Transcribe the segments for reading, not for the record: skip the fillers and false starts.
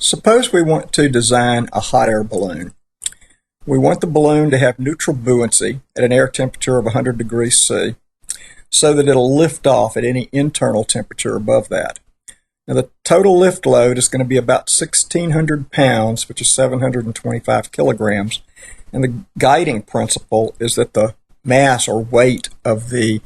Suppose we want to design a hot air balloon. We want the balloon to have neutral buoyancy at an air temperature of 100 degrees C so that it'll lift off at any internal temperature above that. Now the total lift load is going to be about 1,600 pounds, which is 725 kilograms. And the guiding principle is that the mass or weight of the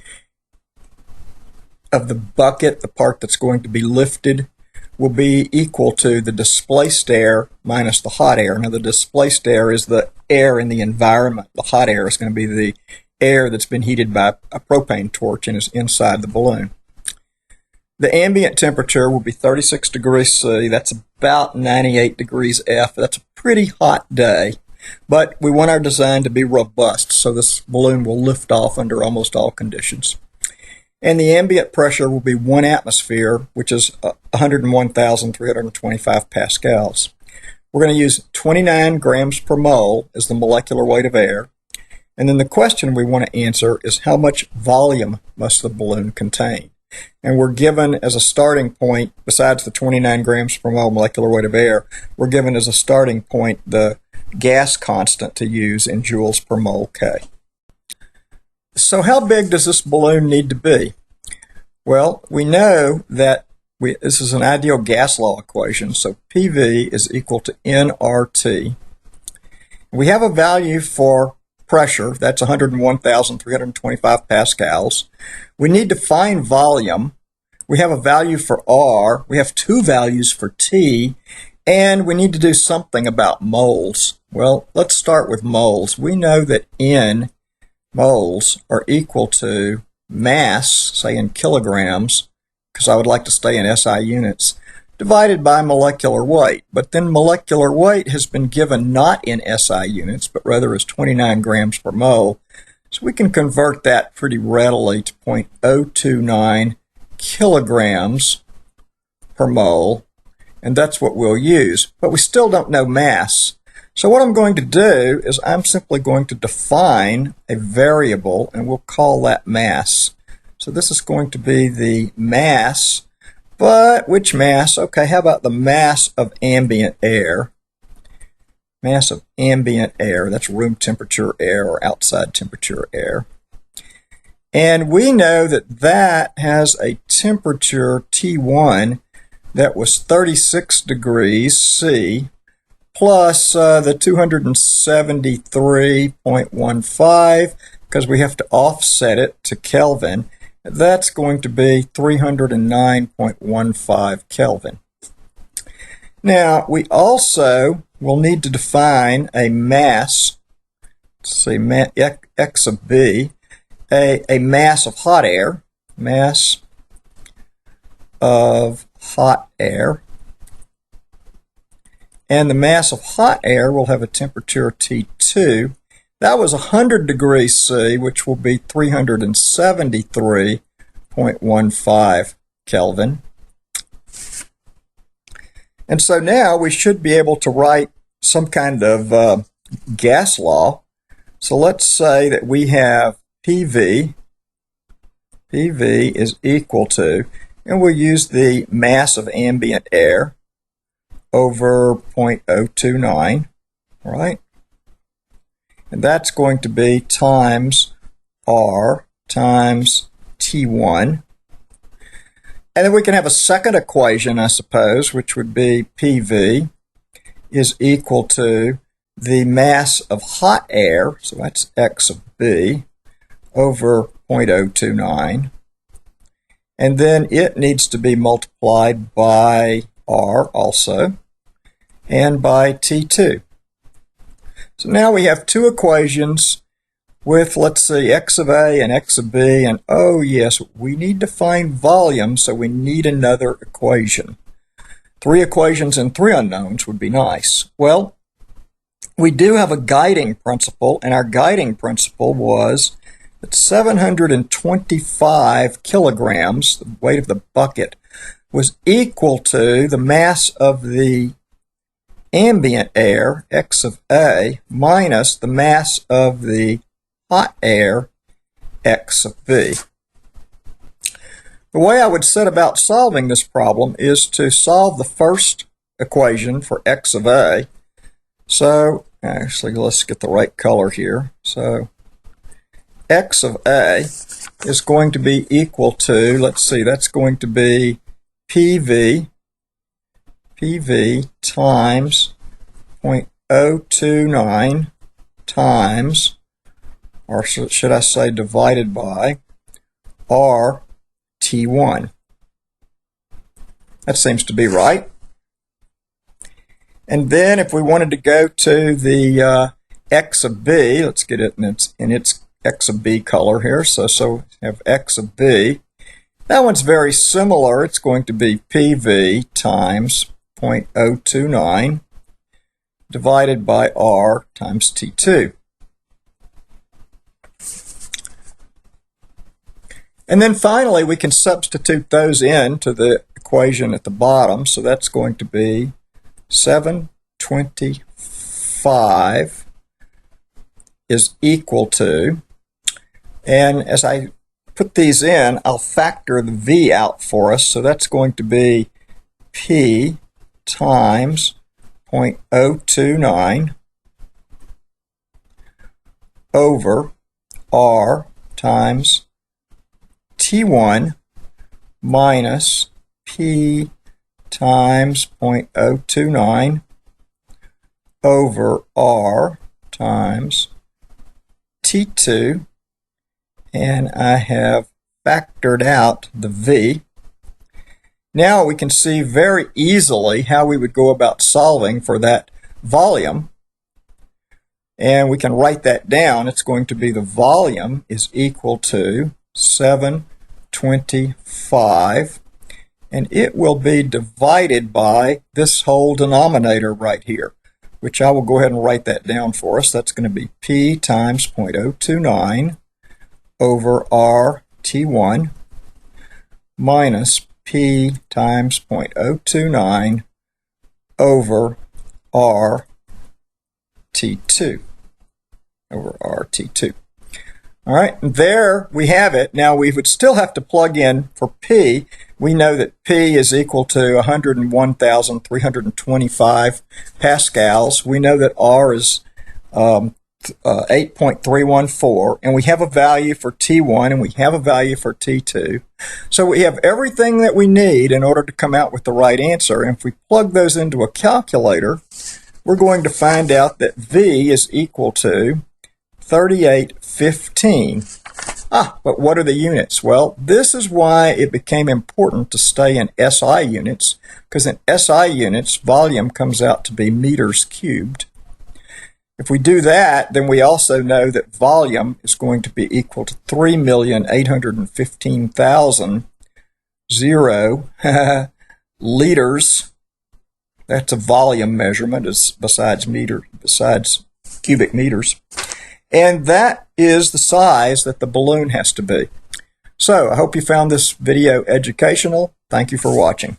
bucket, the part that's going to be lifted, will be equal to the displaced air minus the hot air. Now the displaced air is the air in the environment. The hot air is going to be the air that's been heated by a propane torch and is inside the balloon. The ambient temperature will be 36 degrees C. That's about 98 degrees F. That's a pretty hot day. But we want our design to be robust, so this balloon will lift off under almost all conditions. And the ambient pressure will be 1 atmosphere, which is 101,325 pascals. We're going to use 29 grams per mole as the molecular weight of air. And then the question we want to answer is how much volume must the balloon contain? And we're given as a starting point, besides the 29 grams per mole molecular weight of air, we're given as a starting point the gas constant to use in joules per mole K. So how big does this balloon need to be? Well, we know that this is an ideal gas law equation, so PV is equal to nRT. We have a value for pressure, that's 101,325 pascals. We need to find volume. We have a value for R, we have two values for T, and we need to do something about moles. Well, let's start with moles. We know that N moles are equal to mass, say in kilograms, because I would like to stay in SI units, divided by molecular weight. But then molecular weight has been given not in SI units, but rather as 29 grams per mole. So we can convert that pretty readily to 0.029 kilograms per mole, and that's what we'll use. But we still don't know mass. So what I'm going to do is I'm simply going to define a variable, and we'll call that mass. So this is going to be the mass, but which mass? Okay, how about the mass of ambient air? Mass of ambient air, that's room temperature air or outside temperature air. And we know that that has a temperature T1 that was 36 degrees C, plus the 273.15, because we have to offset it to Kelvin. That's going to be 309.15 Kelvin. Now, we also will need to define a mass, let's say X of B, a mass of hot air, mass of hot air. And the mass of hot air will have a temperature T2. That was 100 degrees C, which will be 373.15 Kelvin. And so now we should be able to write some kind of gas law. So let's say that we have PV. PV is equal to, and we'll use the mass of ambient air over 0.029, right? And that's going to be times R times T1. And then we can have a second equation, I suppose, which would be PV is equal to the mass of hot air, so that's X of B, over 0.029. And then it needs to be multiplied by R also, and by T2. So now we have two equations with, let's see, X of A and X of B, and oh yes, we need to find volume, so we need another equation. 3 equations and 3 unknowns would be nice. Well, we do have a guiding principle, and our guiding principle was that 725 kilograms, the weight of the bucket, was equal to the mass of the ambient air, X of A, minus the mass of the hot air, X of B. The way I would set about solving this problem is to solve the first equation for x of a. So actually, let's get the right color here. So x of a is going to be equal to, let's see, that's going to be PV times 0.029 times, or should I say divided by, RT1. That seems to be right. And then if we wanted to go to the x of b, let's get it in its x of b color here. So we have x of b. That one's very similar. It's going to be PV times 0.029 divided by R times T2. And then finally, we can substitute those into the equation at the bottom. So that's going to be 725 is equal to, and as I put these in, I'll factor the V out for us. So that's going to be P times 0.029 over R times T1 minus P times 0.029 over R times T2, and I have factored out the V. Now we can see very easily how we would go about solving for that volume, and we can write that down. It's going to be the volume is equal to 725, and it will be divided by this whole denominator right here, which I will go ahead and write that down for us. That's going to be P times 0.029 over RT1 minus P times 0.029 over RT2 over RT2. All right, and there we have it. Now we would still have to plug in for P. We know that P is equal to 101,325 pascals. We know that R is 8.314, and we have a value for T1 and we have a value for T2. So we have everything that we need in order to come out with the right answer. And if we plug those into a calculator, we're going to find out that V is equal to 3815. But what are the units? Well, this is why it became important to stay in SI units, because in SI units, volume comes out to be meters cubed. If we do that, then we also know that volume is going to be equal to 3,815,000 liters. That's a volume measurement, besides cubic meters. And that is the size that the balloon has to be. So I hope you found this video educational. Thank you for watching.